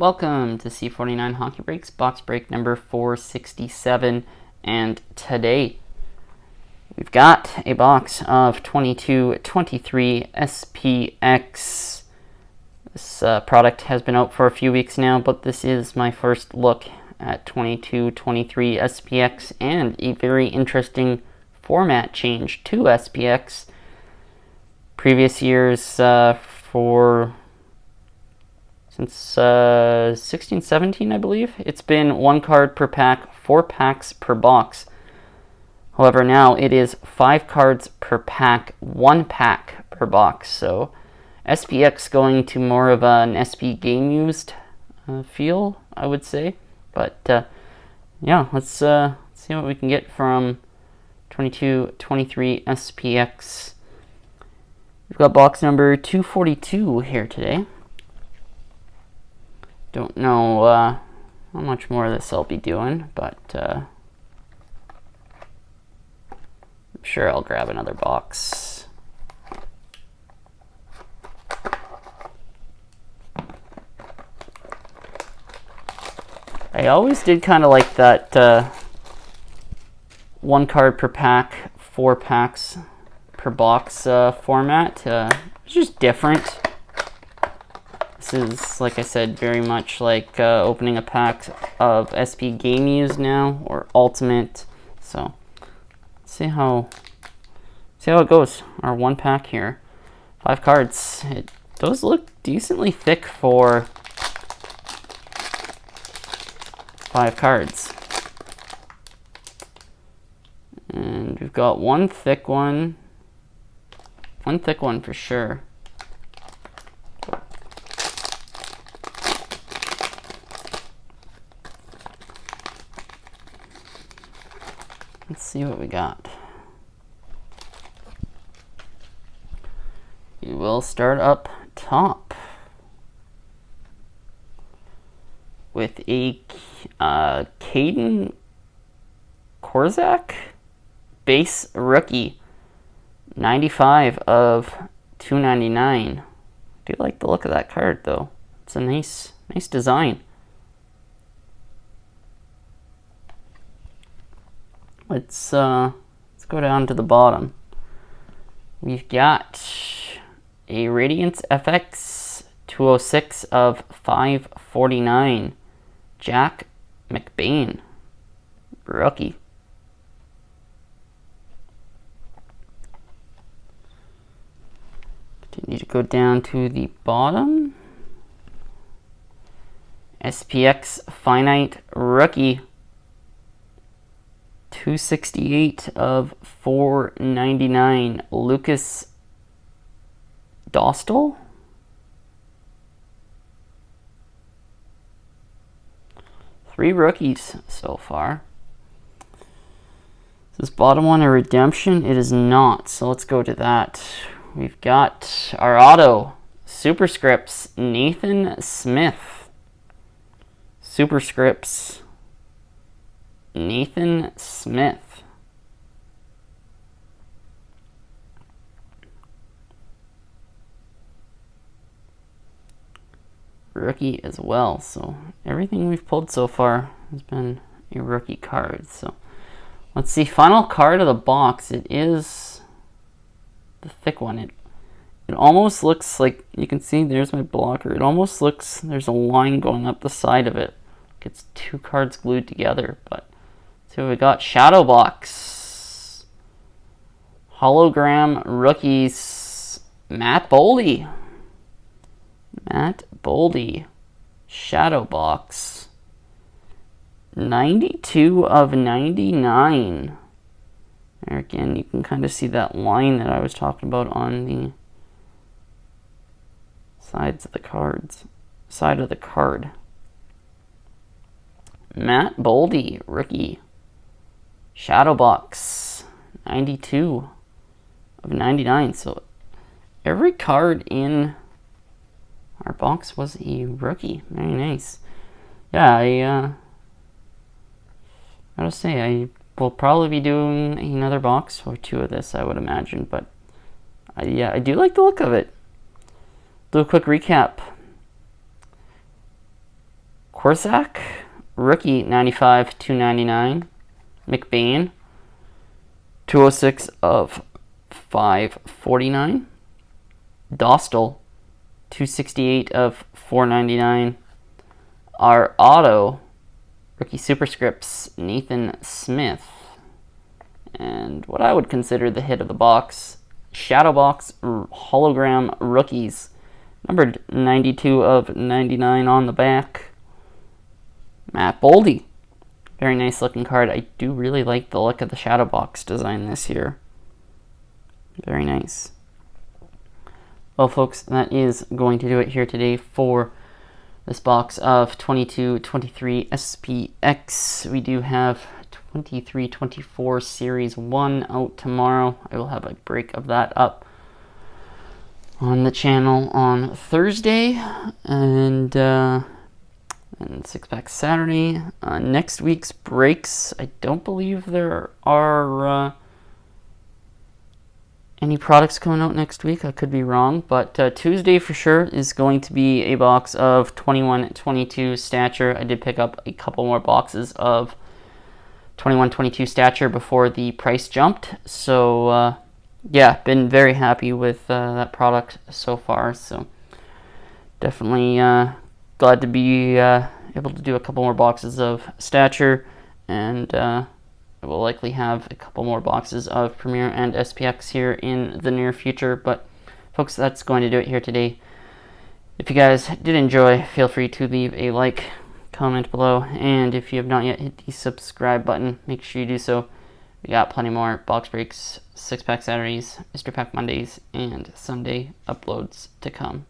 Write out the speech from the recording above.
Welcome to C49 Hockey Breaks, box break number 467, and today we've got a box of 22-23 SPX. This product has been out for a few weeks now, but this is my first look at 22-23 SPX and a very interesting format change to SPX. Previous years since 16-17, I believe, it's been 1 card per pack, 4 packs per box. However, now it is 5 cards per pack, 1 pack per box. So SPX going to more of an SP game used feel, I would say. But yeah, let's see what we can get from 22-23 SPX. We've got box number 242 here today. Don't know how much more of this I'll be doing, but I'm sure I'll grab another box. I always did kind of like that 1 card per pack, 4 packs per box format. It's just different. This is, like I said, very much like opening a pack of SP Game Used now, or Ultimate. So, let's see how it goes. Our 1 pack here, 5 cards. It does look decently thick for 5 cards. And we've got one thick one for sure. Let's see what we got. We will start up top with a Caden Korzak base rookie, 95 of 299. I do like the look of that card though. It's a nice design. Let's go down to the bottom. We've got a Radiance FX 206 of 549, Jack McBain, rookie. Continue to go down to the bottom. SPX Finite rookie, 268 of 499, Lucas Dostal. Three rookies so far. Is this bottom one a redemption? It is not, so let's go to that. We've got our auto Superscripts Nathan Smith. Superscripts Nathan Smith. Rookie as well. So everything we've pulled so far has been a rookie card. So let's see. Final card of the box. It is the thick one. It almost looks like, you can see there's my blocker. It almost looks, there's a line going up the side of it. Like it's 2 cards glued together, but so we got Shadow Box, Hologram Rookies, Matt Boldy, Shadow Box, 92 of 99. There again, you can kind of see that line that I was talking about on the sides of the cards, side of the card. Matt Boldy, rookie. Shadow Box, 92 of 99. So every card in our box was a rookie. Very nice. Yeah, I gotta say, I will probably be doing another box or 2 of this, I would imagine. But yeah, I do like the look of it. Do a quick recap. Corsac, rookie 95, 299. McBain, 206 of 549. Dostal, 268 of 499. Our auto, rookie superscripts, Nathan Smith. And what I would consider the hit of the box, Shadow Box hologram rookies, numbered 92 of 99 on the back. Matt Boldy. Very nice looking card. I do really like the look of the Shadow Box design this year. Very nice. Well, folks, that is going to do it here today for this box of 22-23 SPX. We do have 23-24 Series 1 out tomorrow. I will have a break of that up on the channel on Thursday, and Six Pack Saturday. Next week's breaks, I don't believe there are any products coming out next week. I could be wrong, but Tuesday for sure is going to be a box of 21-22 Stature. I did pick up a couple more boxes of 21-22 Stature before the price jumped, so yeah, been very happy with that product so far, so definitely glad to be able to do a couple more boxes of Stature, and I will likely have a couple more boxes of Premier and SPX here in the near future. But folks, that's going to do it here today. If you guys did enjoy, feel free to leave a like, comment below, and if you have not yet hit the subscribe button, make sure you do so. We got plenty more box breaks, 6-pack Saturdays, Mr. Pack Mondays, and Sunday uploads to come.